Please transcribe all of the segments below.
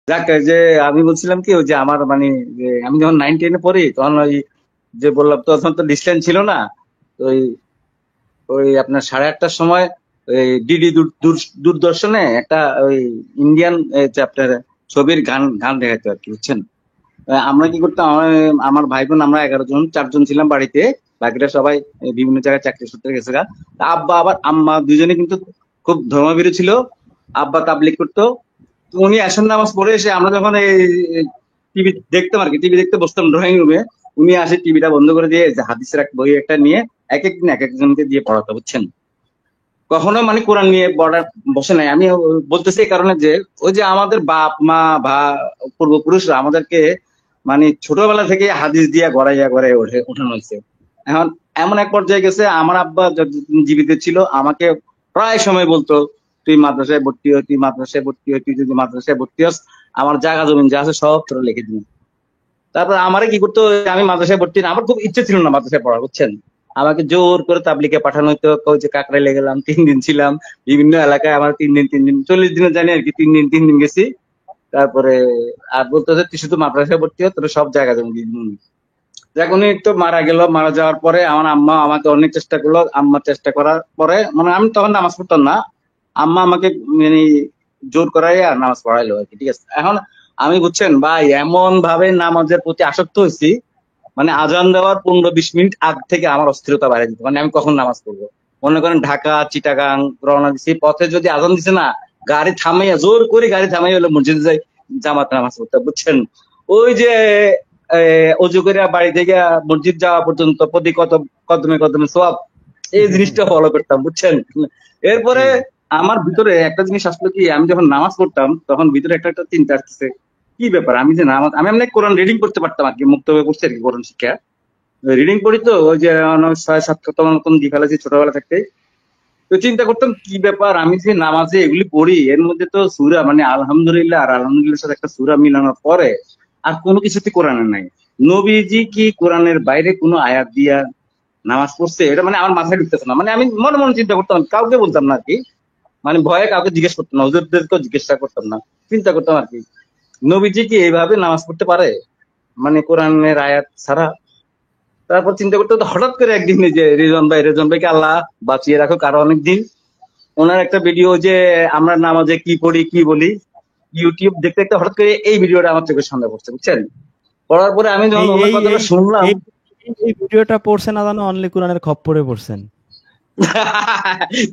যাক, যে আমি বলছিলাম কি, ওই যে আমার মানে যে আমি যখন 9-10-এ পড়ি তখন ওই যে বললাম তো, তখন তো ডিসটেন্স ছিল না। তো ওই ওই আপনার 8:30টার সময় ওই ডিডি দূরদর্শনে একটা ওই ইন্ডিয়ান যে আপনার ছবির গান গান দেখাতো আর কি, বুঝছেন। আমরা কি করতাম, আমার ভাই বোন আমরা 11 জন, 4 জন ছিলাম বাড়িতে। বাকিরা সবাই বিভিন্ন জায়গায় চাকরি সূত্রে গেছে গা। তা আব্বা আবার আম্মা দুজনে কিন্তু খুব ধর্মভীরু ছিল। আব্বা তাবলিগ করতো। তো উনি আসর নামাজ পড়ে এসে আমরা যখন এই টিভি দেখতাম আর কি, টিভি দেখতে বসতাম ড্রয়িং রুমে, উনি আসে টিভিটা বন্ধ করে দিয়ে যে হাদিসের এক বই একটা নিয়ে এক একদিন এক একজনকে দিয়ে পড়াতো, বুঝছেন। কখনো মানে কোরআন নিয়ে পড়ার বসে নাই। আমি বলতেছি এই কারণে যে ওই যে আমাদের বাপ মা বা পূর্বপুরুষরা আমাদেরকে মানে ছোটবেলা থেকে হাদিস দিয়ে গড়াইয়া গড়াইয়া ওঠানো হয়েছে। এখন এমন এক পর্যায়ে গেছে, আমার আব্বা যতদিন জীবিত ছিল আমাকে প্রায় সময় বলতো, তুই মাদ্রাসায় ভর্তি হ, তুই মাদ্রাসায় ভর্তি হ, তুই যদি মাদ্রাসায় ভর্তি হস আমার জায়গা জমিন যা আছে সব তোরা লিখে দিবি। তারপর আমারে কি করতো, আমি মাদ্রাসায় ভর্তি না, আমার খুব ইচ্ছে ছিল না মাদ্রাসায় পড়া, বুঝছেন। আমাকে জোর করে তাবলিগে পাঠানো হতো। ওই যে কাকরাইলে গেলাম, 3 দিন ছিলাম। বিভিন্ন এলাকায় আমার 3 দিন 3 দিন 40 দিনে জানি আর কি, 3 দিন 3 দিন গেছি। তারপরে আর বলতো যে তুই শুধু মাদ্রাসায় ভর্তি হ, তোর সব জায়গা জমি দিয়ে দিবো। যাক, উনি তো মারা গেল। মারা যাওয়ার পরে আমার আম্মা আমাকে অনেক চেষ্টা করলো। আম্মা চেষ্টা করার পরে মানে আমি তখন নামাজ পড়তাম না, আম্মা আমাকে মানে জোর করাইয়া নামাজ পড়াইলো আর কি, ঠিক আছে। এখন আমি, বুঝছেন ভাই, এমন ভাবে নামাজের প্রতি আসক্ত হয়েছি, মানে আজান দেওয়ার 15-20 মিনিট আগ থেকে আমার অস্থিরতা বাড়ে দিত, মানে আমি কখন নামাজ পড়বো। মনে করেন ঢাকা চিটাগাং রওনা দিছি, পথে যদি আজান দিছে না, গাড়ি থামাইয়া, জোর করে গাড়ি থামাইয়া হলো মসজিদে যাই জামাত নামাজ পড়তে, বুঝছেন। ওই যে অজু করে বাড়ি থেকে মসজিদ যাওয়া পর্যন্ত প্রতি কত কদমে কদমে সওয়াব, এই জিনিসটা ফলো করতাম, বুঝছেন। এরপরে জি। আমার ভিতরে একটা জিনিস আসলো কি, আমি যখন নামাজ পড়তাম তখন ভিতরে একটা একটা চিন্তা আসতেছে, কি ব্যাপার, আমি যে নামাজ, আমি এমনি কোরআন রিডিং করতে পারতাম আর কি, মুক্ত হয়ে পড়ছি আর কি কোরআন শিক্ষা রিডিং পড়ি। তো ওই যে 6-7 খতম মতন দিয়ে ফেলেছি ছোটবেলা থাকতে। তো চিন্তা করতাম কি ব্যাপার, আমি যে নামাজে এগুলি পড়ি এর মধ্যে তো সূরা মানে আলহামদুলিল্লাহ আর আলহামদুলিল্লাহর সাথে একটা সূরা মিলানোর পরে আর কোনো কিছুতে কোরআনে নাই। নবীজি কি কোরআনের বাইরে কোনো আয়াত দিয়া নামাজ পড়ছে, এটা মানে আমার মাথায় ঢুকতেছে না। মানে আমি মনে মনে চিন্তা করতাম, কাউকে বলতাম না আর কি, মানে ভয়ে কাউকে জিজ্ঞেস করতাম না, হুজুরদেরকেও জিজ্ঞাসা করতাম না, চিন্তা করতাম আর কি, নবীজি কি এইভাবে নামাজ পড়তে পারে, মানে কোরআনের আয়াত ছাড়া। তারপর চিন্তা করতে করতে হঠাৎ করে একদিন এই যে রেজন ভাইকে আল্লাহ বাঁচিয়ে রাখো আরো অনেকদিন, ওনার একটা ভিডিও যে আমরা নামাজে কি পড়ি কি বলি, ইউটিউব দেখতে দেখতে হঠাৎ করে এই ভিডিওটা আমার চোখের সামনে পড়ছে, বুঝছেন। পড়ার পরে আমি যখন এই ওনার এই কথাটা এই শুনলাম, এই এই ভিডিওটা পড়ছে না জানো, অনলি কোরআনের খপ্পরে পড়ছেন।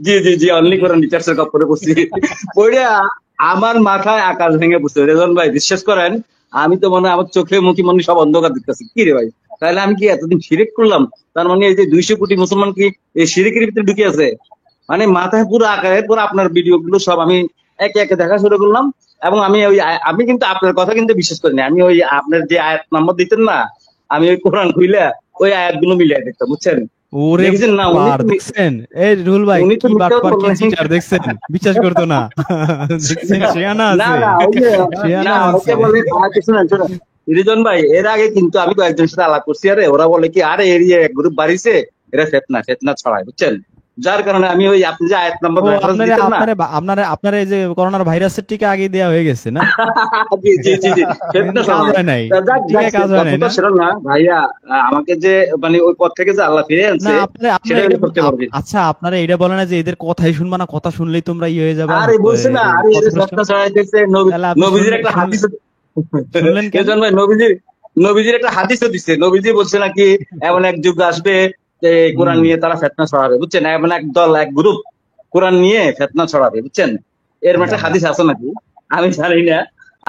জি জি জি, অনলি কোরআন রিসার্চের কাপড়ে বসছি, পড়িয়া আমার মাথায় আকাশ ভেঙে পড়ছে। রেজন ভাই বিশ্বাস করেন, আমি তো মনে হয় আমার চোখে মুখে মনে সব অন্ধকার দেখতেছি, কি রে ভাই, তাহলে আমি কি এতদিন শিরিক করলাম? তার মানে এই যে 200 কোটি মুসলমান কি এই শিরিকের ভিতরে ঢুকে আছে? মানে মাথায় পুরো আকারের পর আপনার ভিডিও গুলো সব আমি একে একে দেখা শুরু করলাম। এবং আমি ওই আমি কিন্তু আপনার কথা কিন্তু বিশ্বাস করিনি, আমি ওই আপনার যে আয়াত নাম্বার দিতেন না, আমি ওই কোরআন খুইলা ওই আয়াত গুলো মিলিয়ে দেখতাম, বুঝছেন। ওরে দেখেছেন না, বাটপার দেখছেন, এই রুহুল ভাই উনি তো কি মিথ্যাও বাটপার কি বললেন। চিটার দেখছেন, বিশ্বাস করতো না। দেখছেন শেয়ানা না আছে, না, ওই যে না, শেয়ানা অনেকে আছে। বলে শুনেন শুনেন, রিজন ভাই, এর আগে কিন্তু আমি কয়েকজনের সাথে আলাপ করছি, আরে ওরা বলে কি, আরে এর এক গ্রুপ বাড়িছে, এরা ফেতনা ফেতনা ছড়ায়, বুঝছেন। যার কারণে আমি ওই আপনি যে আয়াত নাম্বার ও রেফারেন্স আপনারে দিতেন না। আপনারে আপনারে আপনারে এই যে করোনার ভাইরাসের টিকা আগে দেওয়া হয়ে গেছে না, জি জি জি জি, কিন্তু ফেতনা কাজ ছড়ায়। হয় নাই, তা যাক যাক, টিকায় কাজ হয় নাই কথাটা না। সেরকম না ভাইয়া, আমাকে যে মানে ওই পথ থেকে যে আল্লাহ ফিরে না আনছে আপনারা আপনারা সেটা এটা হলো সবচেয়ে বড় জিনিস। আচ্ছা আপনারা এটা বলে না যে এদের কথাই শুনবা না, কথা শুনলেই তোমরা ইয়ে হয়ে যাবা, আরে বলছে না, আরে এর পথভ্রষ্ট। ফেতনা ছড়াইতেছে। তাহলে আপনি নবীজির শুনলেন একটা হাদিস, শুনলেন কেন? এজন্য ভাই নবীজির একটা হাদিসও দিচ্ছে। নবীজি বলছে নাকি এমন এক যুগ আসবে যে কোরআন হুম। নিয়ে তারা ফেতনা ছড়াবে, বুঝছেন। এমন এক দল, এক গ্রুপ কোরআন নিয়ে ফেতনা ছড়াবে, বুঝছেন। এর একটা হুম। হাদিস আছে নাকি আমি জানি না,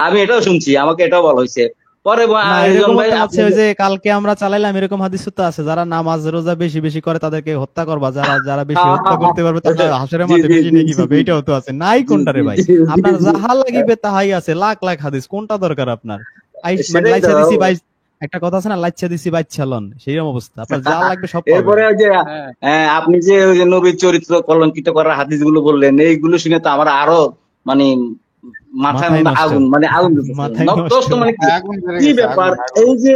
আমি এটাও শুনছি, আমাকে এটাও বলা হয়েছে। পরে না রিজন এরকমও ভাই তো আছে, আপনি ওই যে কালকে আমরা চালাইলাম এরকম হাদিস তো আছে, যারা নামাজ রোজা বেশি বেশি করে তাদেরকে হত্যা করবা, যারা যারা বেশি হত্যা করতে পারবে তারা হাসরের জি মাঠে জি বেশি জি নেকি জি পাবে, এটাও তো আছে। নাই জি কোনটা রে জি ভাই, জি জি আপনার জি। যাহা লাগিবে তাহাই আছে, লাখ লাখ হাদিস, কোনটা দরকার আপনার? মানে সেটাই তো। লাইচা দিছি বাইশ, একটা কথা আছে না, লাইচা দিছি বাইচ্ছা লন, সেইরকম অবস্থা, আপনার যা লাগবে সব পাবেন। এরপরে ওই যে হ্যাঁ। আপনি যে ওই যে নবীর চরিত্র কলঙ্কিত করার হাদিস গুলো বললেন, এইগুলো শুনে তো আমার আরো মানে মাথার মাথায় মধ্যে নষ্ট, আগুন, মানে আগুন জ্বলতেছে। মাথায় নষ্ট। দোস্ত মানে কি, আগুন ধরে কি গেছে, ব্যাপার, আগুন আগুন। এই যে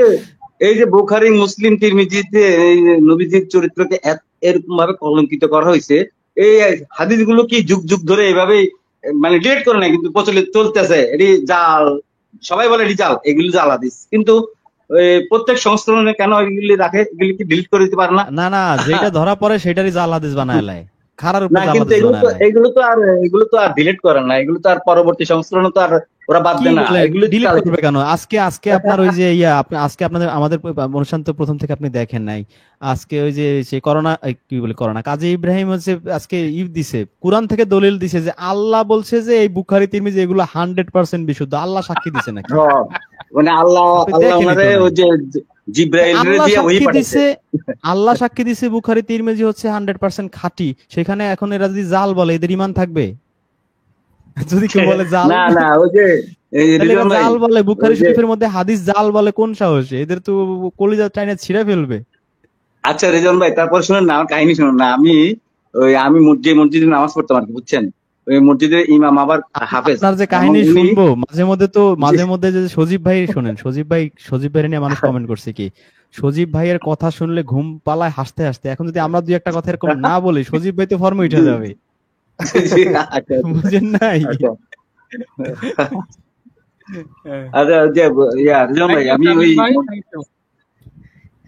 এই যে বুখারী মুসলিম তিরমিজিতে এই যে নবীজির চরিত্রকে এরকম ভাবে কলঙ্কিত করা হয়েছে, এই হাদিস গুলো কি যুগ যুগ ধরে এইভাবে মানে ডিলেট করে না, কিন্তু প্রচলিত চলতেছে, এটি জাল সবাই বলে রিজাল, এগুলি জাল হাদিস, কিন্তু প্রত্যেক সংস্করণে কেন এগুলি রাখে? এগুলি কি ডিলিট করে দিতে পারে না? না না, যেটা ধরা পড়ে সেটারই জাল হাদিস বানায় লাই, খারার উপর না, জাল কিন্তু হাদিস বানায় লাই। এগুলো তো আর ডিলিট করে না, এগুলো তো আর পরবর্তী সংস্করণে তো আর ওরা বাদ কি দেয় না, বলে এগুলো তো ডিলিট চালিয়ে করবে যায়। কেন? আজকে আজকে আপনার ওই যে আজকে আপনাদের আমাদের অনুষ্ঠান তো প্রথম থেকে আপনি দেখেন নাই। আজকে ওই যে সে করোনা কি বলে করোনা কাজী ইব্রাহিম হচ্ছে আজকে দিছে, কোরআন থেকে দলিল দিছে যে আল্লাহ বলছে যে এই বুখারী তিরমিজি এগুলো 100% বিশুদ্ধ, আল্লাহ সাক্ষী দিছে নাকি? হ্যাঁ, মানে আল্লাহ আপনি আল্লাহ দেখেনি ওনারে তো নাই। ওই যে জিব্রাইল রে আল্লাহ দিয়ে ওই সাক্ষী পাঠাইছে। দিছে, আল্লাহ সাক্ষী দিছে বুখারী তিরমিজি হচ্ছে 100% খাঁটি, সেখানে এখন এরা যদি জাল বলে এদের ইমান থাকবে? যদি কেউ বলে জাল, না না, ওই যে তাহলে এরা রিজন ভাই, জাল বলে, ওই বুখারী যে শরীফের মধ্যে হাদিস জাল বলে কোন সাহসে? এদের তো কলিজা চাইনা ছিঁড়ে ফেলবে। আচ্ছা রিজন ভাই, তারপর শুনুন না, আমার কাহিনী শুনুন না। আমি যে মসজিদে নামাজ পড়তাম আর কি, বুঝছেন? ওই মসজিদের ইমাম আবার হাফেজ, আপনার যে এবং কাহিনী উনি শুনবো মাঝে মধ্যে, তো জি, মাঝে মধ্যে যে সজীব ভাই শোনেন, সজীব ভাই নিয়ে মানুষ কমেন্ট করছে কি, সজীব ভাইয়ের কথা শুনলে ঘুম পালায় হাসতে হাসতে। এখন যদি আমরা দুই একটা কথা এরকম না বলি, সজীব ভাই তো ফর্মে উঠে জি, যাবে। জি, আচ্ছা আচ্ছা বুঝেন নাই? আচ্ছা হ্যাঁ আচ্ছা, যে রিজন থ্যাংক ভাই, ইউ আমি ওই তামিম ভাই, থ্যাংক ইউ।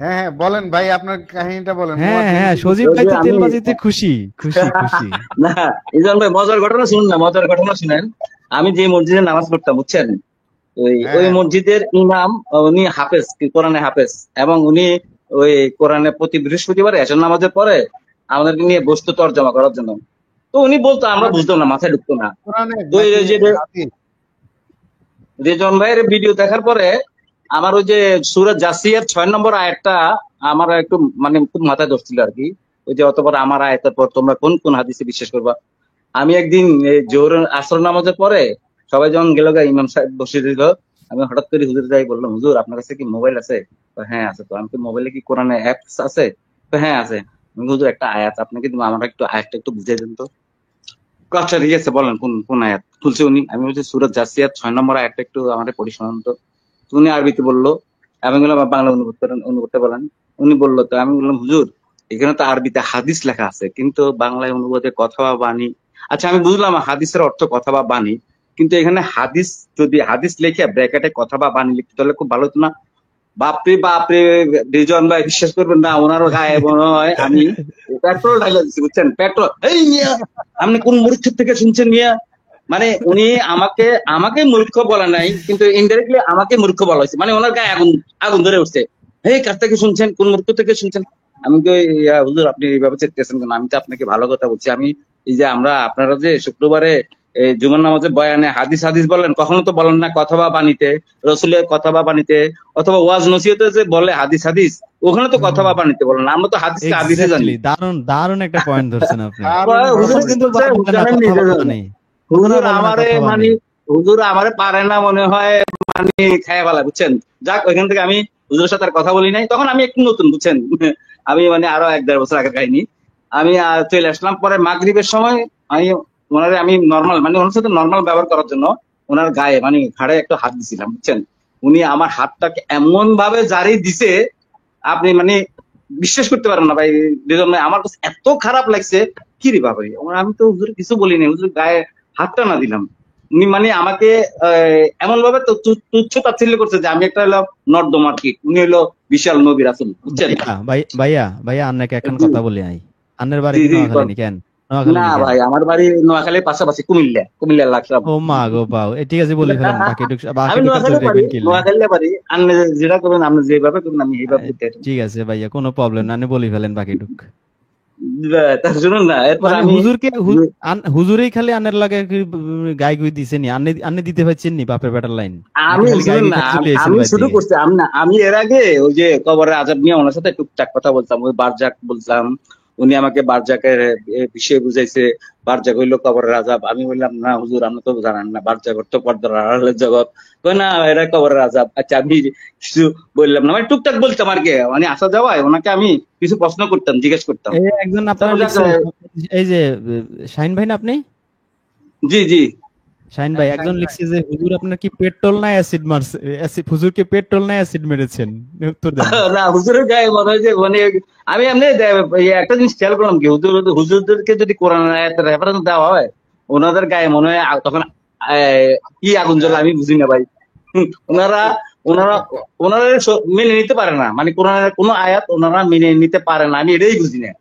হ্যাঁ হ্যাঁ, বলেন ভাই, আপনার কাহিনীটা বলেন, হ্যাঁ মুয়াজ্জিন হ্যাঁ, কি সজীব ওই ভাই যে তো আমি তেলবাজিতে খুশি খুশি খুশি। না, রিজন ভাই মজার ঘটনা শুনুন না, মজার ঘটনা শুনেন। আমি যে মসজিদে নামাজ পড়তাম, বুঝছেন, ওই হ্যাঁ বলেন। মসজিদের ইমাম, উনি হাফেজ, কোরআনে হাফেজ, এবং উনি ওই কোরআনে প্রতি বৃহস্পতিবার এশার নামাজের পরে আমাদেরকে নিয়ে বসতো তর্জমা করার জন্য। তো উনি বলতো, আমরা কোরআনে বুঝতাম না, মাথায় ঢুকতো না। কোরআনে তো এই নাকি যে হাদিস? রেজন ভাইয়ের ভিডিও দেখার পরে আমার ওই যে সূরা জাসিয়ার 6 নম্বর আয়াতটা আমার একটু মানে খুব মাথায় ধরছিল আর কি। ওই যে অতঃপর আমার আয়াতের পর তোমরা কোন কোন হাদিসে বিশ্বাস করবা। আমি একদিন জোহর আসর নামাজের পরে সবাই যখন গেল গা, ইমাম সাহেব বসে দিল, আমি হঠাৎ করে হুজুর যাই বললাম, হুজুর আপনার কাছে কি মোবাইল আছে? তো হ্যাঁ আছে। তো আমি কি মোবাইলে কি কোরআনে অ্যাপস আছে? তো হ্যাঁ আছে। আমি বললাম, হুজুর একটা আয়াত আপনাকে দিব, আমার একটু আয়াতটা একটু বুঝিয়ে দেন তো। আচ্ছা ঠিক আছে, বলেন কোন কোন আয়াত খুলছে উনি। আমি বলছি সূরা জাসিয়াত 6 নম্বর আয়াতটা একটু আমাদের পড়ি শোনান তো। তো উনি আরবিতে বললো, আমি বললাম বাংলা অনুবাদ বলেন। উনি বললো, তো আমি বললাম হুজুর এখানে তো আরবিতে হাদিস লেখা আছে, কিন্তু বাংলায় অনুবাদে কথা বা বাণী। আচ্ছা আমি বুঝলাম হাদিসের অর্থ কথা বা বাণী, কিন্তু এখানে হাদিস, যদি হাদিস লেখে ব্র্যাকেটে কথা বা বাণী লিখতে, তাহলে খুব ভালো হতো না? বাপরে বাপরে, রিজন ভাই বিশ্বাস করবেন না, ওনার গায়ে মনে হয় আমি পেট্রোল ঢালা দিচ্ছি, বুঝছেন, পেট্রোল। এই মিয়া, আপনি কোন মূর্খ থেকে শুনছেন মিয়া? মানে উনি আমাকে আমাকে মূর্খ বলা নাই, কিন্তু ইনডাইরেক্টলি আমাকে মূর্খ বলা হয়েছে, মানে ওনার গায়ে আগুন আগুন ধরে উঠছে। এই কার থেকে শুনছেন, কোন মূর্খ থেকে শুনছেন? আমি তো হুজুর আপনি এইভাবে চেষ্টেছেন কেন? আমি তো আপনাকে ভালো কথা বলছি। আমি এই যে আমরা আপনারা যে শুক্রবারে জুমার নামাজে বয়ানে হাদিস হাদিস বলেন, কখনো তো বলেন না কথা বা বাণীতে, রসুলের কথা বা বাণীতে, অথবা ওয়াজ নসিহতে যে বলে হাদিস হাদিস, ওখানে তো কথা বা বাণীতে বলেন না। আমরা তো হাদিসকে হাদিসে জানি। এক্স্যাক্টলি, দারুণ দারুণ একটা পয়েন্ট ধরছেন আপনি। দারুণ হুজুর ওখানে কথা কিন্তু বলছে, বলে না জানেন কথা নিজে বলা জানেন। নেই, ওখানে হুজুর বলে না আমারে কথা মানে বাণী। হুজুর আমারে পারে না মনে হয়, মানে খায় ফেলা, বুঝছেন। যাক, ওইখান থেকে আমি হুজুরের সাথে আর কথা বলি নাই। তখন আমি একটু নতুন, বুঝছেন, আমি মানে আরো 1-1.5 বছর আগের কাহিনী। আমি চলে আসলাম পরে মাগরিবের সময়। আমি ওনারে আমি নর্মাল, মানে ওনার সাথে নর্মাল ব্যবহার করার জন্য ওনার গায়ে মানে ঘাড়ে একটু হাত দিছিলাম, বুঝছেন। উনি আমার হাতটাকে এমন ভাবে জারি দিছে, আপনি মানে বিশ্বাস করতে পারেন না ভাই। দুজন ভাই, আমার কাছে এত খারাপ লাগছে। কি রে বাবা, আমি তো হুজুর কিছু বলিনি, হুজুর গায়ে হাতটা না দিলাম। উনি মানে আমাকে এমন ভাবে তুচ্ছ তাচ্ছিল্য করছে যে আমি একটা হলো নর্দমার কীট, উনি হলো বিশাল নবী রাসূল, বুঝছেন। ভাইয়া ভাইয়া আপনাকে এখন জি কথা বলি নাই। আন্নের বাড়ি জি কি জি, নোয়াখালী নি কেন? নোয়াখালী না নি কেন? ভাই, আমার বাড়ি নোয়াখালীর পাশাপাশি কুমিল্লা লাকসাম। ও মা গো পাও, ঠিক আছে বলি ফেলেন, আমি বাকিটুক নোয়াখালী পারি, রাখবেন কিনলে। নোয়াখালী পারি। আপনি যেটা করবেন, আপনি যেভাবে করবেন আমি এইভাবে করতে পারি। ঠিক আছে ভাইয়া, কোনো প্রবলেম না, আপনি বলি ফেলেন বাকিটুক। তা শুনুন না, এরপর মানে আমি হুজুরকে হুজুরেই খালি আনের লাগে গাই গুই দিছে নি, আন্নে দিতে পারছেন নি বাপের বেটার লাইন, নাকি আমি খালি গাই শুনুন গুই না, খেতে চলে আইছেন আমি বাইর শুরু দিকে? করছি। আমি এর আগে ওই যে কবরের আজাব নিয়ে ওনার সাথে টুকটাক কথা বলতাম, ওই বারজাক বলতাম। উনি আমাকে বারজাকের বিষয়ে বুঝাইছে। বারজাক হইলো কবরের আজাব। আমি বললাম না হুজুর, আপনি তো জানেন না, বারজাক তো পর্দার আড়ালের জগৎ। কই না, এরা কবরের আজাব। আচ্ছা আমি কিছু বললাম না, মানে টুকটাক বলতাম আর কি, মানে আসা যাওয়ায় ওনাকে আমি কিছু প্রশ্ন করতাম, জিজ্ঞেস করতাম। এই একজন আপনার তারপর যাক, লিখছে, এই যে শাহিন ভাই না আপনি? জি জি। শাহিন ভাই হ্যাঁ একজন শাহিন ভাই। লিখছে যে হুজুর আপনার কি পেট্রোল না অ্যাসিড মারছে, হুজুর কি পেট্রোল না অ্যাসিড মেরেছেন? উত্তর দেন। না, হুজুরের গায়ে মনে হয় যে মানে আমি এমনি একটা জিনিস খেয়াল করলাম কি, হুজুরদেরকে যদি কোরআন আয়াতের রেফারেন্স দেওয়া হয়, ওনাদের গায়ে মনে হয় তখন কি আগুন জ্বলে, আমি বুঝি না ভাই। ওনারা ওনারা ওনারা মেনে নিতে পারে না, মানে কোরআনের কোনো আয়াত ওনারা মেনে নিতে পারে না, আমি এটাই বুঝি না।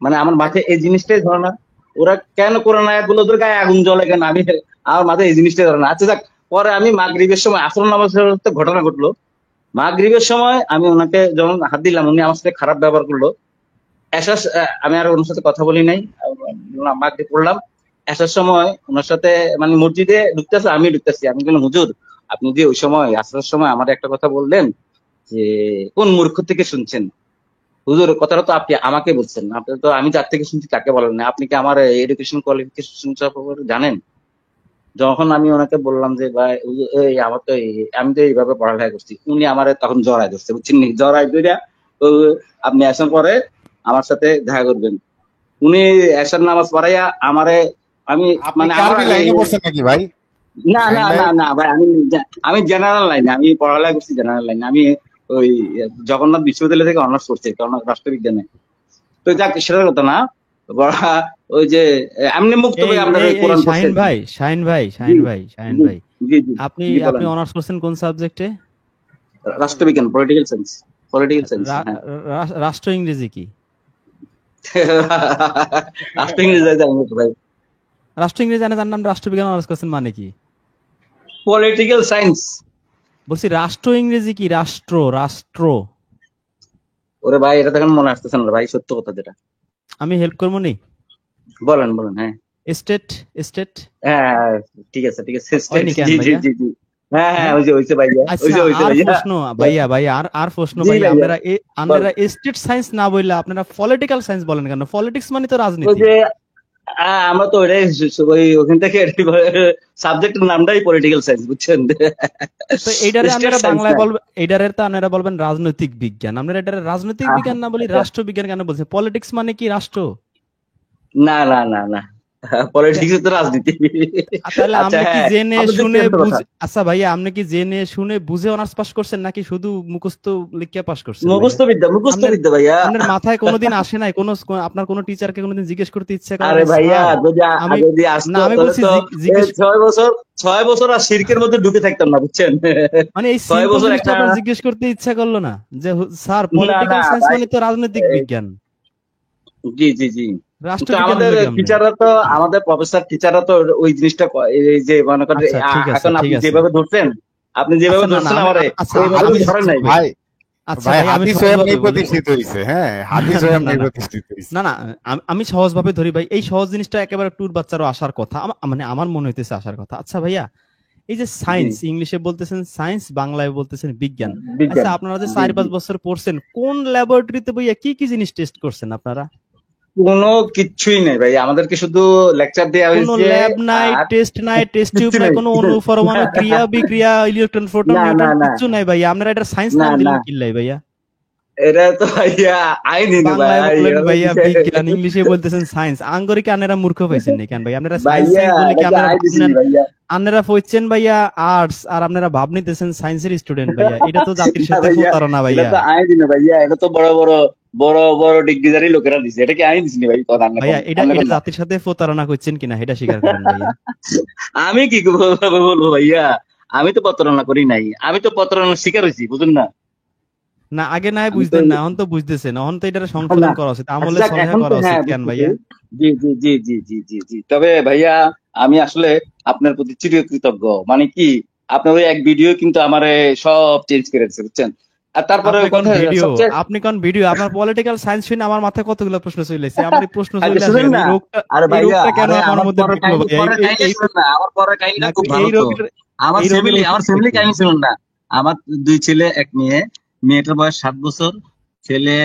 মানে আমার মাথায় এই জিনিসটাই ধরে না, ওরা কেন কোরআন আয়াত গুলো ওদের গায়ে আগুন জ্বলে কেন, আমি আমার মাথায় এই জিনিসটাই ধরে না। আচ্ছা যাক, পরে আমি মাগরিবের সময় আসর নামাজের ঘটনা ঘটলো, মাগরিবের সময় আমি ওনাকে যখন হাত দিলাম, উনি আমার সাথে খারাপ ব্যবহার করলো। আমি আর ওনার সাথে কথা বলি নাই, মাগরিব পড়লাম। আসার সময় ওনার সাথে মানে মসজিদে ঢুকতেছে, আমি ঢুকতেছি, আমি বললাম হুজুর আপনি যে ওই সময় আসার সময় আমার একটা কথা বললেন যে কোন মূর্খ থেকে শুনছেন? হুজুর কথাটা তো আপনি আমাকে বলছেন, আপনি তো, আমি যার থেকে শুনছি তাকে বলেন না, আপনি কি আমার এডুকেশন কোয়ালিফিকেশন জানেন? যখন আমি ওনাকে বললাম যে ভাই এই আমার তো আমি তো এইভাবে পড়ালেখা করছি, উনি আমার তখন জড়াই ধরছে, বুঝছেন নি? জড়াই ধরে আপনি আসার পরে আমার সাথে দেখা করবেন। উনি এসার নামাজ পড়াইয়া আমারে, আমি আপনি মানে কি আমার আরবি আগে, লাইনে পড়ছেন নাকি ভাই? না না শাহিন ভাই, না না ভাই, আমি জেনারেল লাইনে, আমি পড়ালেখা করছি জেনারেল লাইনে। আমি ওই জগন্নাথ বিশ্ববিদ্যালয় থেকে অনার্স করছি রাষ্ট্রবিজ্ঞানে। তো যাক সেটার কথা না, ওই যে এমনি মুক্ত এই ভাই আপনার এই এই কোরআন শাহিন পড়ছেন। ভাই, শাহিন ভাই, জি শাহিন ভাই, শাহিন জি ভাই, জি জি আপনি জি আপনি বলেন। অনার্স করছেন কোন সাবজেক্টে? রাষ্ট্রবিজ্ঞান, পলিটিক্যাল সায়েন্স, পলিটিক্যাল সায়েন্স, হ্যাঁ। রাষ্ট্র ইংরেজি কি? রাষ্ট্র ইংরেজি জানি না তো ভাই। রাষ্ট্র ইংরেজি জানে, তার নাম রাষ্ট্রবিজ্ঞান অনার্স করছেন মানে কি? Political science. বলছি রাষ্ট্র ইংরেজি কি? রাষ্ট্র, রাষ্ট্র। ওরে ভাই এটা তখন মনে আসতেছে না রে ভাই, সত্য কথা যেটা। আমি হেল্প করবো নি? বলেন বলেন, হ্যাঁ স্টেট, স্টেট হ্যাঁ, ঠিক আছে ঠিক আছে, হয়নি কেন জি জি ভাইয়া? জি জি, হ্যাঁ হ্যাঁ, হ্যাঁ, ওই যে হইছে ভাইয়া, ওই আচ্ছা, যে হইছে আর ভাইয়া। প্রশ্ন ভাইয়া, ভাইয়া আর আর প্রশ্ন জি ভাইয়া, ভাইয়া, বল। আপনারা স্টেট সায়েন্স না বললে আপনারা পলিটিক্যাল সায়েন্স বলেন কেন? পলিটিক্স মানে তো ওই রাজনীতি। যে আমরা তো ওইটাই ওই ওখান থেকে সাবজেক্টের নামটাই পলিটিক্যাল সায়েন্স, বুঝছেন? তো এইটারে স্টেট আপনারা সায়েন্স বাংলায় না। বলবেন, এইটারে তো আপনারা বলবেন রাজনৈতিক বিজ্ঞান, আপনারা এটারে রাজনৈতিক বিজ্ঞান না বলি রাষ্ট্রবিজ্ঞান কেন বলছেন? পলিটিক্স মানে কি? রাষ্ট্র। না না না না, পলিটিক্স তো রাজনীতি। তাহলে আচ্ছা আপনি কি হ্যাঁ, জেনে আপনি শুনে দেখছেন তো কথা, বুঝে, আচ্ছা ভাইয়া আপনি কি জেনে শুনে বুঝে অনার্স পাস করছেন নাকি শুধু মুখস্থ লিখিয়া পাস করছেন ভাইয়া? মুখস্থ আপনার বিদ্যা ভাইয়া। আপনার মাথায় কোনোদিন আসে নাই আপনার কোনো টিচারকে কোনোদিন জিজ্ঞেস করতে ইচ্ছা করে আরে নাই, ভাইয়া স্যার যদি আমি, যদি না আসতো আমি তাহলে বলছি তো জিজ্ঞেস, 6 বছর, 6 বছর আর শিরকের মধ্যে ঢুকে থাকতাম না, বুঝছেন? মানে এই ছয় সিম্পল বছর জিনিসটা একটা, আপনার জিজ্ঞেস করতে ইচ্ছা করলো না যে স্যার না না পলিটিক্যাল সায়েন্স ভাই, মানে তো রাজনৈতিক বিজ্ঞান, জি জি জি। তো রাষ্ট্রবিজ্ঞান আমাদের হলো কেমনে? টিচাররা তো, আমাদের প্রফেসর টিচাররা তো ওই জিনিসটা এই যে মনে করেন আচ্ছা ঠিক আছে, এখন ঠিক আপনি আছে। যেভাবে ধরছেন, আপনি আচ্ছা যেভাবে না না ধরছেন আমি আমারে, আচ্ছা ওইভাবে তো আমি হাদিস ধরেন নাই। ভাই, আচ্ছা ভাই ভাই আমি হাদিস হয়ে সহজভাবে আপনি বলি। প্রতিষ্ঠিত হয়েছে, হ্যাঁ হাদিস হয়ে না আপনি না না প্রতিষ্ঠিত হয়েছে। না না, আমি সহজভাবে ধরি ভাই, এই সহজ জিনিসটা একেবারে টুর বাচ্চারও আসার কথা, মানে আমার মনে হইতেছে আসার কথা। আচ্ছা ভাইয়া, এই যে জি, সায়েন্স, ইংলিশে বলতেছেন সায়েন্স, বাংলায় বলতেছেন বিজ্ঞান, আচ্ছা বিজ্ঞান, আপনারা যে জি জি। 4-5 বছর পড়ছেন কোন ল্যাবরেটরিতে বইয়া কি কি জিনিস টেস্ট করছেন আপনারা? কোনো কিচ্ছুই নেই ভাই, আমাদেরকে শুধু লেকচার দেওয়া কোনো হয়েছে। ল্যাব নাই, আর টেস্ট নাই, টেস্ট টিউব কিচ্ছু নাই, নেই। কোনো অণু পরমাণু ক্রিয়া বিক্রিয়া, ইলেকট্রন প্রোটন না না নিউট্রন না কিচ্ছু নাই ভাইয়া, আপনারা এটা সায়েন্স না নাম না, দিলেন কিল্লাই ভাইয়া? এটা তো ভাইয়া আইনি না বাংলায় ভাই, বলেন এটা তো ভাইয়া বিজ্ঞান, ইংলিশে বলতেছেন সায়েন্স, আঙ্গরিকে আনেরা মূর্খ পাইছেন নি কেন ভাই? আপনারা সায়েন্স ভাইয়া সায়েন্স বলে কি এটা আপনারা আইনি ভাবনেন, ভাইয়া। আপনারা পড়ছেন ভাইয়া আর্টস আর আপনারা ভাব নিতেছেন সায়েন্সের স্টুডেন্ট ভাইয়া, এটা তো জাতির না সাথে ভাইয়া, প্রতারণা এটা ভাইয়া। তো আইনি না ভাইয়া, এটা তো বড় বড় বড় বড় ডিগ্রিধারী লোকেরা দিছে, এটা কি আইন দিছিনি ভাই? কথা আন্না ভাইয়া কম, এটা আন্না এটা কম না। জাতির সাথে প্রতারণা করছেন কিনা এটা স্বীকার করেন ভাইয়া। আমি কি বলবো ভাইয়া, আমি তো প্রতারণা করি নাই, আমি তো প্রতারণার শিকার হয়েছি, বুঝুন না? না আগে না হয় আমি তো বুঝতেন না, এখন তো বুঝতেছেন, এখন তো এটা না, সংশোধন করা উচিত, আচ্ছা আমলে যাক, সলেহা এখন তো করা উচিত হ্যাঁ কেন বুঝতেছি। ভাইয়া? জি জি জি জি জি জি জি, তবে ভাইয়া আমি আসলে আপনার প্রতি চিরকৃতজ্ঞ। মানে কি, আপনার ওই এক ভিডিও কিন্তু আমারে সব চেঞ্জ করে দিচ্ছে, বুঝছেন? আর তারপরে আপনি ওই কোন কথা ভিডিও, সবচেয়ে, আপনি কোন ভিডিও, আপনার পলিটিক্যাল সায়েন্স শুনে আমার মাথায় কতগুলো প্রশ্ন চলে এসেছে, আমার এই প্রশ্ন আচ্ছা চলে আসে শুনেন কেন? না, এই রোগটা, আরে এই ভাইয়া, রোগটা কেন আরে আমার আমার মধ্যে পরের ঢুকলো কাহিনী, ভাইয়া? পরের কাহিনী এই শুনেন না, আমার পরের কাহিনীটা নাকি খুব ভালো এই তো। রোগের, আমার এই রোগের ফ্যামিলি, আমার ওষুধটা ফ্যামিলি কি? কাহিনী শুনুন না। আমার 2 ছেলে 1 মেয়ে, মেয়েটার বয়স 7 বছর, ছেলে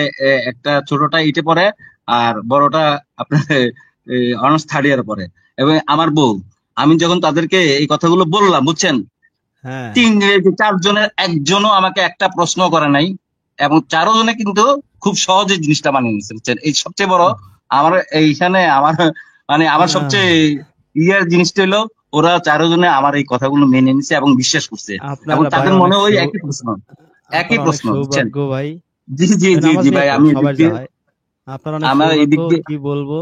একটা ছোটটা 8-এ পড়ে, আর বড়টা আপনার অনার্স 3rd ইয়ারে পড়ে। এবং আমার বউ, আমি যখন তাদেরকে এই কথাগুলো বললাম, বুঝছেন, হ্যাঁ 4 জনের একজনও আমাকে একটা প্রশ্ন করে নাই, এবং 4জনে কিন্তু খুব সহজে জিনিসটা মানিয়ে নিচ্ছে, বুঝছেন? এই সবচেয়ে বড় আমার এইখানে আমার, মানে আমার সবচেয়ে ইয়ার জিনিসটা হলো, ওরা 4জনে আমার এই কথাগুলো মেনে নিছে এবং বিশ্বাস করছে, এবং আপনারা ভাই তাদের মনে অনেক ওই একই প্রশ্ন, একই আপনারা অনেক প্রশ্ন, বুঝছেন? সৌভাগ্য ভাই। জি জি জি নামাজ জি নিয়ে ভাই, তো আমি এদিক সবাই দিয়ে, যায়, আপনারা অনেক আমার সৌভাগ্য, এদিক দিয়ে, কি বলবো।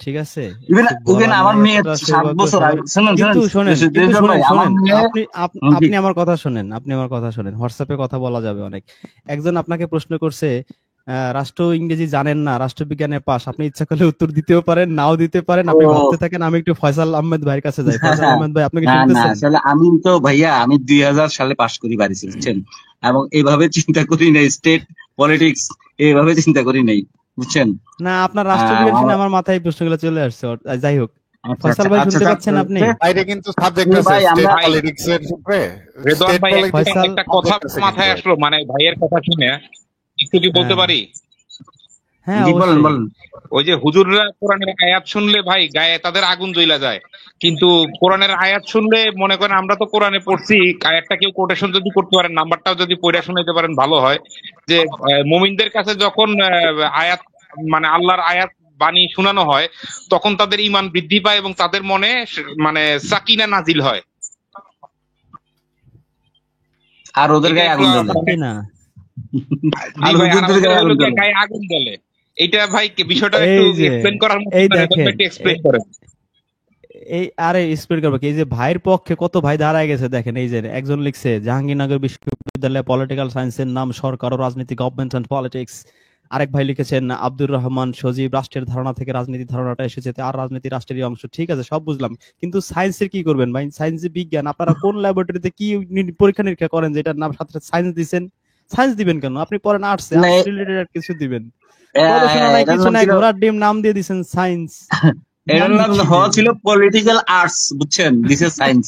ঠিক আছে, ইভেন কিছু ইভেন বলার আমার নাই, মেয়ে এতটা 7 সৌভাগ্য বছর সবার। আগে, শুনুন শুনুন কিন্তু শোনেন, কিন্তু দেশন শোনেন ভাই, আমার শোনেন মেয়ে কি আপনি আমার কথা শোনেন, আপনি আমার কথা শোনেন, হোয়াটসঅ্যাপে কথা বলা যাবে অনেক। একজন আপনাকে প্রশ্ন করছে, রাষ্ট্র ইংরেজি জানেন না, রাষ্ট্রবিজ্ঞানের পাস, আপনি ইচ্ছা করলে উত্তর দিতেও পারেন, নাও দিতে পারেন, আপনি ও ভাবতে থাকেন। আমি একটু ফয়সাল আহমেদ ভাইয়ের কাছে যাই। ফয়সাল আহমেদ ভাই, আপনি কি না না, শুনতেছেন? আসলে আমি তো ভাইয়া আমি 2000 সালে পাশ করি বাড়ি, বুঝছেন, এবং এইভাবে চিন্তা করি নাই স্টেট পলিটিক্স, এইভাবে চিন্তা করি নাই, বুঝছেন। না, আপনার রাষ্ট্রবিজ্ঞান শুনে আমার আমার মাথায় এই প্রশ্নগুলো চলে আসছে। যাই হোক, আচ্ছা ফয়সাল আচ্ছা ভাই আচ্ছা শুনতে স্যার, পাচ্ছেন আপনি? বাইরে কিন্তু সাবজেক্ট আছে ভাই স্টেট আমরা ভাই পলিটিক্স এর উপরে, রেদওয়ান স্টেট ভাই, একটা পলিটিক্স ফয়সাল, একটা কথা সাবজেক্ট আছে মাথায় কিন্তু। আসলো, মানে ভাইয়ের কথা শুনে একটু কি বলতে হ্যাঁ পারি? হ্যাঁ, জি বলেন অবশ্যই। বলেন। ওই যে হুজুররা কোরআনের আয়াত শুনলে ভাই গায়ে তাদের আগুন জ্বলা যায়, কিন্তু কোরআনের আয়াত শুনলে মনে করেন, আমরা তো কোরআনে পড়ছি, আয়াতটা কেউ কোটেশন যদি করতে পারেন, নাম্বারটাও যদি পড়ে শোনাইতে পারেন ভালো হয়। যে মুমিনদের কাছে যখন আয়াত, মানে আল্লাহর আয়াত বাণী শোনানো হয়, তখন তাদের ঈমান বৃদ্ধি পায় এবং তাদের মনে মানে সাকিনা নাজিল হয়। আর ওদের এটা গায়ে একটু আগুন জ্বলে, সাকিনা। জি আর ভাই, আর হুজুরদের ওদের গায়ে হলো আগুন গিয়ে জ্বলে। গায়ে আগুন জ্বলে। এইটা ভাই বিষয়টা একটু এই যে, এক্সপ্লেন করার মতো, এই রেদওয়ান ভাই দেখেন, একটু এক্সপ্লেন করেন। আরে স্প্রেড করবো কি, এই যে ভাইয়ের পক্ষে কত ভাই দাঁড়ায় গেছে দেখেন। এই যে একজন লিখছে, জাহাঙ্গীরনগর বিশ্ববিদ্যালয়ে পলিটিক্যাল সায়েন্সের নাম সরকার ও রাজনীতি, গভর্নমেন্ট এন্ড পলিটিক্স। আরেক ভাই লিখেছেন, আব্দুর রহমান সজীব, রাষ্ট্রের ধারণা থেকে রাজনীতির ধারণাটা এসেছে, আর রাজনীতি রাষ্ট্রেরই অংশ। ঠিক আছে, সব বুঝলাম, কিন্তু সায়েন্সের কি করবেন ভাই? সায়েন্স বিজ্ঞান, আপনারা কোন ল্যাবরেটরিতে কি পরীক্ষা নিরীক্ষা করেন যেটার নাম সাথে সায়েন্স দিচ্ছেন? সায়েন্স দিবেন কেন? আপনি পড়েন আর্টসে, মানে আর্টস রিলেটেড আর কিছু দিবেন? গবেষণা নাই, এটার কিছু নাম নাই, ছিল, ঘোড়ার ডিম নাম দিয়ে দিচ্ছেন সায়েন্স। এটার নাম নাম কি হওয়া দিবেন? ছিল পলিটিক্যাল আর্টস, বুঝছেন, দিস ইজ সায়েন্স।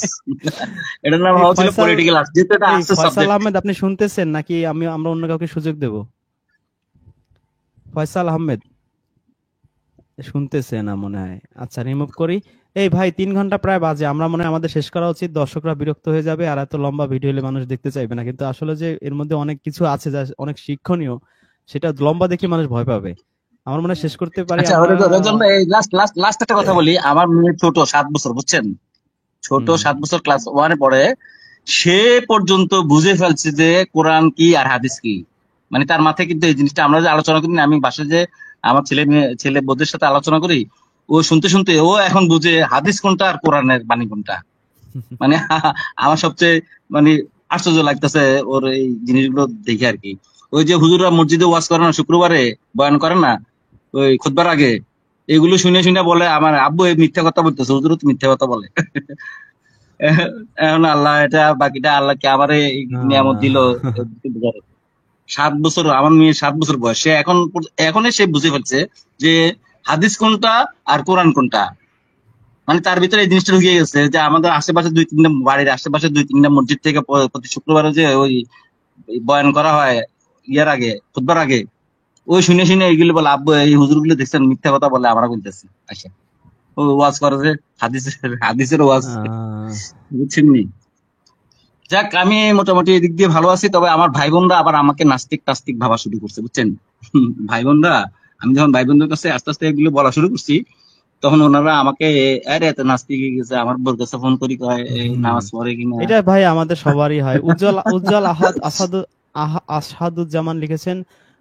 এটার নাম এই হওয়া ছিল ফয়সাল, পলিটিক্যাল আর্টস, যেহেতু এটা এই আর্টসের ফয়সাল সাবজেক্ট। আহমেদ, আপনি শুনতেছেন নাকি আমরা অন্য কাউকে সুযোগ দেব? ফয়সাল আহমেদ শুনতেছে না মনে হয়। আচ্ছা, রিমুভ করি। এই ভাই, 3 ঘন্টা প্রায় বাজে, আমরা মনে হয় আমাদের শেষ করা উচিত, দর্শকরা বিরক্ত হয়ে যাবে, আর এত লম্বা ভিডিও হলে মানুষ দেখতে চাইবে না। কিন্তু আসলে যে এর মধ্যে অনেক কিছু আছে যা অনেক শিক্ষণীয়, সেটা লম্বা দেখে মানুষ ভয় পাবে। আমার মনে হয় শেষ করতে পারি আচ্ছা আমরা। রেজন ভাই, লাস্ট লাস্ট লাস্ট একটা কথা বলি। আমার মেয়ে ছোট 7 বছর, বুঝছেন, ছোট হুম 7 বছর, ক্লাস 1-এ পড়ে। সে পর্যন্ত বুঝে ফেলছে যে কোরআন কি আর হাদিস কি। মানে তার মাথায় কিন্তু এই জিনিসটা, আমরা যে আলোচনা করি না, আমি বাসায় যে আমার ছেলে বোধের সাথে আলোচনা করি, ও শুনতে শুনতে ও এখন বুঝে হাদিস কোনটা আর কোরআনের বাণী কোনটা। মানে আমার সবচেয়ে মানে আশ্চর্য লাগতেছে ওর এই জিনিসগুলো দেখে আর কি। ওই যে হুজুররা মসজিদে ওয়াজ করে না, শুক্রবারে বয়ান করে না, ওই খুতবার আগে, এগুলো শুনে শুনে বলে আমার আব্বু এই মিথ্যা কথা বলতেছে, হুজুরও তো মিথ্যা কথা বলে। এখন আল্লাহ এটা, বাকিটা আল্লাহ কে আমার এই নিয়ামত দিল। আহ, 7 বছর, আমার মেয়ে 7 বছর বয়স, সে এখনই সে বুঝে ফেলছে যে হাদিস কোনটা আর কোরআন কোনটা। মানে তার ভিতরে এই জিনিসটা ঢুকে গেছে যে আমাদের আশেপাশে 2-3টা বাড়ির আশেপাশে 2-3টা মসজিদ থেকে প্রতি শুক্রবারে যে ওই বয়ান করা হয় ইয়ার আগে, খুতবার আগে, ওই শুনে শুনে এইগুলো বলে আব্বু এই হুজুরগুলো দেখছেন মিথ্যা কথা বলে, আমরা বলতেছি আচ্ছা ও ওয়াজ করে যে হাদিসের ওয়াজ, আহ, বুঝছেন নি। যাক, আমি মোটামুটি এদিক দিয়ে ভালো আছি, তবে আমার ভাই বোনরা আবার আমাকে নাস্তিক টাস্তিক ভাবা শুরু করছে, বুঝছেন। ভাই বোনরা, আমি যখন ভাই বোনদের কাছে আস্তে আস্তে এগুলো বলা শুরু করছি, তখন ওনারা আমাকে আরে এত নাস্তিক হয়ে গেছে, আমার বোর কাছে ফোন করি, কয় এই হুম, নামাজ পড়ে কিনা। এটা ভাই আমাদের সবারই হয়। উজ্জ্বল উজ্জ্বল আসাদুজ্জামান লিখেছেন,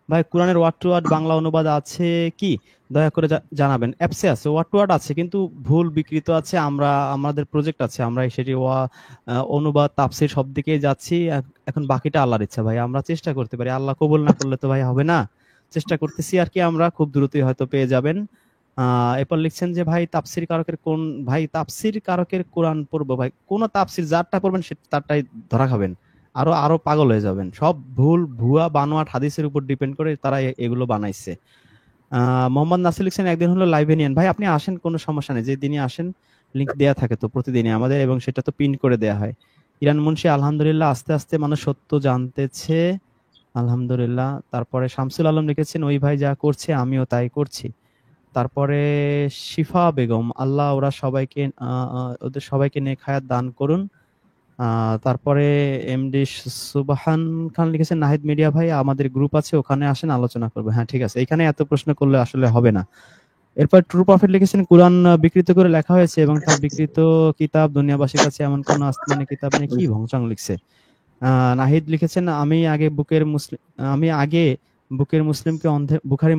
ভাই কোরআনের ওয়ার্ড টু ওয়ার্ড বাংলা অনুবাদ আছে কি? দয়া করে জানাবেন। অ্যাপসে আছে, ওয়ার্ড টু ওয়ার্ড আছে, কিন্তু ভুল বিকৃত আছে। আমাদের প্রজেক্ট আছে, আমরা সেটি অনুবাদ তাফসীর সব দিকেই যাচ্ছি। এখন বাকিটা আল্লাহর ইচ্ছা ভাই, আমরা চেষ্টা করতে পারি, আল্লাহ কবুল না করলে তো ভাই হবে না। চেষ্টা করতেছি আর কি, আমরা খুব দ্রুতই হয়তো পেয়ে যাবেন। এরপর লিখছেন যে ভাই তাফসীর কারকের কোন, ভাই তাফসীর কারকের কোরআন পড়বো ভাই, কোন তাফসীর যারটা পড়বেন সে তারটাই ধরা খাবেন, আরো আরো পাগল হয়ে যাবেন। সব ভুল ভুয়া বানোয়াট হাদিসের উপর ডিপেন্ড করে তারা এগুলো বানাইছে। মোহাম্মদ নাসির লিখছেন, একদিন হলো লাইভে নিয়েন ভাই, আপনি আসেন, কোনো সমস্যা নেই, যে দিনই আসেন, লিংক দেয়া থাকে তো প্রতিদিনই আমাদের, এবং সেটা তো পিন করে দেয়া হয়। ইরান মুন্সি, আলহামদুলিল্লাহ, আস্তে আস্তে মানুষ সত্য জানতেছে, আলহামদুলিল্লাহ। তারপরে শামসুল আলম লিখেছেন, ওই ভাই যা করছে আমিও তাই করছি। তারপরে শিফা বেগম, আল্লাহ ওদের সবাইকে নেক হায়াত দান করুন। তারপরে এমডি সুবহান খান লিখেছেন, নাহিদ মিডিয়া ভাই আমাদের গ্রুপ আছে, ওখানে আসেন, আলোচনা করবো। হ্যাঁ ঠিক আছে, এখানে এত প্রশ্ন করলে আসলে হবে না। এরপর ট্রু প্রফিট লিখেছেন, কুরআন বিকৃত করে লেখা হয়েছে এবং তার বিকৃত কিতাব দুনিয়াবাসীর কাছে এমন কোন আসমানি কিতাব নেই। কি ভংচাং লিখছে। নাহিদ লিখেছেন, আমি আগে বুখারী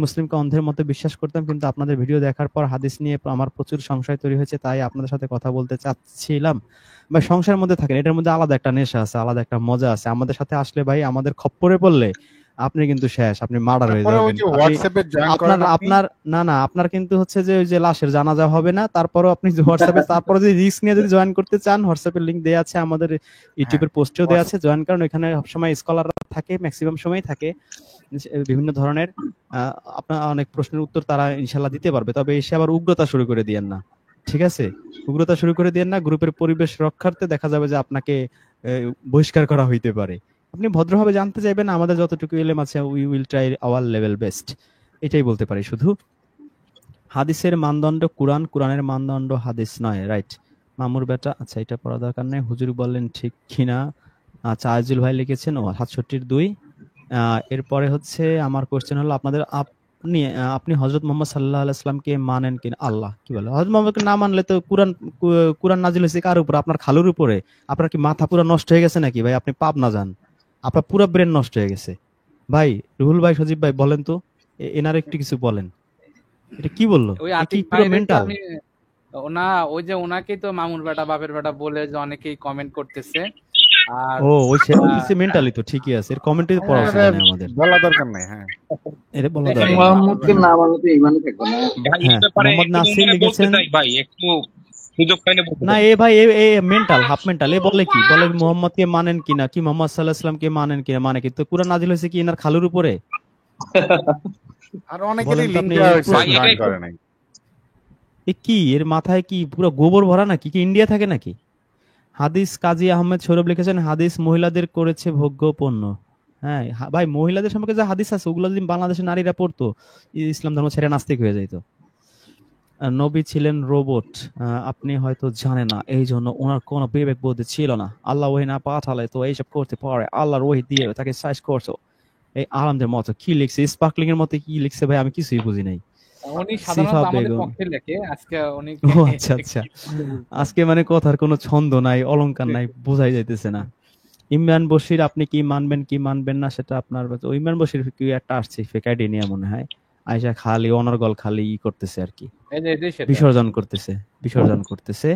মুসলিমকে অন্ধের মতো বিশ্বাস করতাম, কিন্তু আপনাদের ভিডিও দেখার পর হাদিস নিয়ে আমার প্রচুর সংশয় তৈরি হয়েছে, তাই আপনাদের সাথে কথা বলতে চাচ্ছিলাম। ভাই সংশয়ের মধ্যে থাকেন, এটার মধ্যে আলাদা একটা নেশা আছে, আলাদা একটা মজা আছে। আমাদের সাথে আসলে ভাই আমাদের খপ্পরে পড়লে আপনি কিন্তু শেষ, আপনি মার্ডার হয়ে তারপরে ওই যাবেন। যে হোয়াটসঅ্যাপে জয়েন আপনার করেন আপনি, আপনার না না আপনার কিন্তু হচ্ছে যে ওই যে লাশের জানাজা হবে না, তারপরও আপনি হোয়াটসঅ্যাপে তারপরে যদি রিস্ক নিয়ে যদি জয়েন করতে চান, হোয়াটসঅ্যাপের লিংক দেওয়া আছে, আমাদের হ্যাঁ ইউটিউবের পোস্টেও দেওয়া আছে, জয়েন করেন। ওখানে সবসময় স্কলাররা থাকে, ম্যাক্সিমাম সময় থাকে বিভিন্ন ধরনের। আপনার অনেক প্রশ্নের উত্তর তারা ইনশাল্লাহ দিতে পারবে, তবে এসে আবার উগ্রতা শুরু করে দিয়েন না, ঠিক আছে? উগ্রতা শুরু করে দিয়েন না, গ্রুপের পরিবেশ রক্ষার্থে দেখা যাবে যে আপনাকে বহিষ্কার করা হইতে পারে। আপনি ভদ্রভাবে জানতে চাইবেন, আমাদের যতটুকু এলেম আছে we will try our level best, এটাই বলতে পারি। শুধু হাদিসের মানদণ্ড কুরআন, কুরআনের মানদণ্ড হাদিস নয়, রাইট? মামুর বেটা, আচ্ছা এটা পড়া দরকার নেই। হুজুর বললেন ঠিক কিনা? আচ্ছা আজিজুল ভাই লিখেছেন, ও 67-2। এরপরে হচ্ছে আমার কোশ্চেন হলো আপনাদের, আপনি হযরত মুহাম্মদ সাল্লাল্লাহু আলাইহি ওয়াসাল্লামকে মানেন কিনা? আল্লাহ কি বলে, হযরত মুহাম্মদকে না মানলে তো কুরআন নাজিল হয়েছে কার উপর? আপনার খালুর উপরে। আপনার কি মাথা পুরো নষ্ট হয়ে গেছে নাকি ভাই? আপনি পাপ না যান, আপনার পুরো ব্রেন নষ্ট হয়ে গেছে ভাই। রুহুল ভাই, সজীব ভাই বলেন তো, এনার একটু কিছু বলেন, এটা কি বললো? ওই এ কি আতিক পুরো ভাইরে তো মেন্টাল? আমি ওনা ওই যে ওনাকেই তো মামুর বেটা বাপের বেটা বলে যে অনেকেই কমেন্ট করতেছে। আর ও ওই সে বলতেছে মেন্টালি, তো ঠিকই আছে, এর কমেন্টে পড়া উচিত এটা না আমাদের, বলা দরকার নাই। হ্যাঁ এর বলা দেখেন, দরকার নেই। মোহাম্মদকে না মানলে তো ইমানই থাকবে না। ভাই এই হ্যাঁ, ব্যাপারে মোহাম্মদ একটু নাসির মানে বলতে লিখেছেন, চাই ভাই, একটু সুযোগ পাইলে বলতে না চাই। এ ভাই এ মেন্টাল, হাফ মেন্টাল। এ বলে কি, বলে মোহাম্মদকে মানেন কিনা, কি মোহাম্মদ সাল্লাল্লাহু আলাইহি ওয়াসাল্লামকে মানেন কিনা, মানে কি তো কুরআন নাজিল হয়েছে কি এনার খালুর উপরে? আর অনেকেরই বলেন তো লিংক আপনি, দেওয়া হয়েছে, ভাই, এটা জয়েন একটু- করে নাই। এ কি, এর মাথায় কি পুরো গোবর ভরা নাকি? কি ইন্ডিয়া থাকে নাকি? হাদিস কাজী আহমেদ সৌরভ লিখেছেন, হাদিস মহিলাদের করেছে ভোগ্য পণ্য। হ্যাঁ ভাই, মহিলাদের সম্পর্কে যে হাদিস আছে ওগুলো যদি বাংলাদেশের নারীরা পড়তো, ইসলাম ধর্ম ছেড়ে নাস্তিক হয়ে যাইতো। নবী ছিলেন রোবট, আপনি হয়তো জানেন না, এই জন্য ওনার কোনো বিবেক বুদ্ধি ছিল না। আল্লাহ ওহী না পাঠালে তো এইসব করতে পারে, আল্লাহর ওহী দিয়ে তাকে সাইজ করছো। এই আলমদের মতো কি লিখছে, স্পার্কলিং এর মতো কি লিখছে ভাই, আমি কিছুই বুঝি নাই। উনি সিফা সাধারণত আমাদের বেগম, পক্ষে লেখে, আজকে উনি ও আচ্ছা আচ্ছা, আজকে মানে কথার কোনো ছন্দ নাই, অলংকার নাই, বোঝাই যাইতেছে না। ইমরান বশির, আপনি কি মানবেন কি মানবেন না সেটা আপনার ব্যাপার। ইমরান বশির কি একটা আসছে ফেক আইডি নিয়ে মনে হয়, আয়সা খালি অনর্গল খালি করতেছে আর কি, এই যে এটাই সেটা। বিসর্জন করতেছে।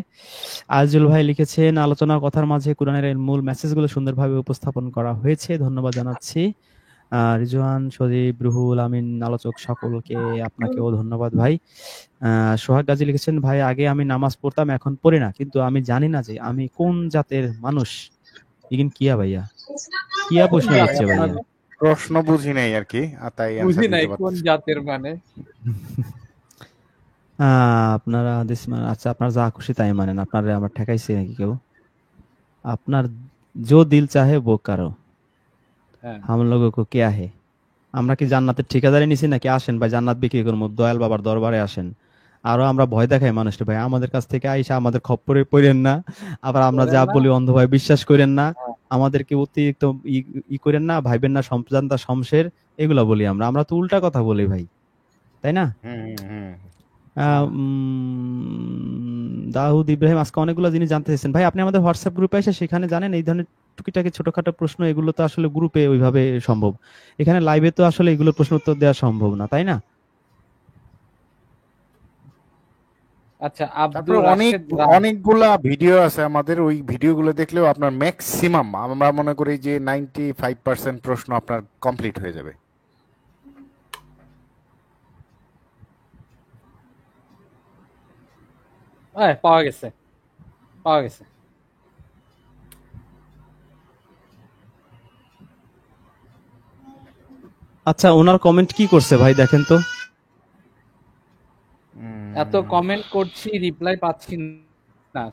আজিজুল ভাই লিখেছেন, আলোচনার কথার মাঝে কোরআনের মূল মেসেজগুলো সুন্দরভাবে উপস্থাপন করা হয়েছে, ধন্যবাদ জানাচ্ছি। রিজওয়ান, সজীব, রুহুল আমিন, আলোচক সকলকে আপনাকেও ধন্যবাদ ভাই। সোহাগ গাজী লিখেছেন, ভাই আগে আমি নামাজ পড়তাম, এখন পড়ি না, কিন্তু আমি জানি না যে আমি কোন জাতের মানুষ। ইগিন কিয়া ভাইয়া, কিয়া প্রশ্ন ভাই, করছে ভাইয়া। আপনার প্রশ্ন বুঝি নাই আর কি, আর তাই বুঝি অ্যানসার নাই দিতে কোন পারতেছি। জাতের মানে। আপনারা হাদিস আচ্ছা আপনার যা খুশি তাই মানেন, আপনারা আমার ঠেকাইছে নাকি কেউ? আপনার জো দিল চাহে वो करो, হ্যাঁ, हम लोगों को क्या है? আমরা কি জান্নাতের ঠিকাদারি নিছি নাকি? আসেন ভাই জান্নাত বিক্রি করবো, দয়াল বাবার দরবারে আসেন। আরো আমরা ভয় দেখাই মানুষটা ভাই, আমাদের কাছ থেকে আইসা আমাদের খপ্পরে পড়েন না, আবার আমরা যা বলি অন্ধ ভাই বিশ্বাস করেন না, আমাদেরকে অতিরিক্ত ই করেন না, ভাইবেন না সম্প্রদানতা শমশের, এগুলা বলি আমরা। আমরা তো উল্টা কথা বলি ভাই, তাই না? দাউদ ইব্রাহিম আজকে অনেকগুলো জিনিস জানতে চাইছেন ভাই, আপনি আমাদের হোয়াটসঅ্যাপ গ্রুপে এসে সেখানে জানেন এই ধরনের টুকিটাকি ছোটখাটো প্রশ্ন, এগুলো তো আসলে গ্রুপে ওইভাবে সম্ভব, এখানে লাইভে তো আসলে এগুলো প্রশ্ন উত্তর দেওয়া সম্ভব না, তাই না? আচ্ছা তারপরে আব্দুল রাশেদ অনেকগুলা ভিডিও আছে আমাদের, ওই ভিডিওগুলো দেখলেও আপনার ম্যাক্সিমাম আমরা মনে করি যে 95% প্রশ্ন আপনার কমপ্লিট হয়ে যাবে। পাওয়া গেছে, পাওয়া গেছে। আচ্ছা ওনার কমেন্ট কি করছে ভাই দেখেন তো। এত কমেন্ট করছি রিপ্লাই পাচ্ছি না।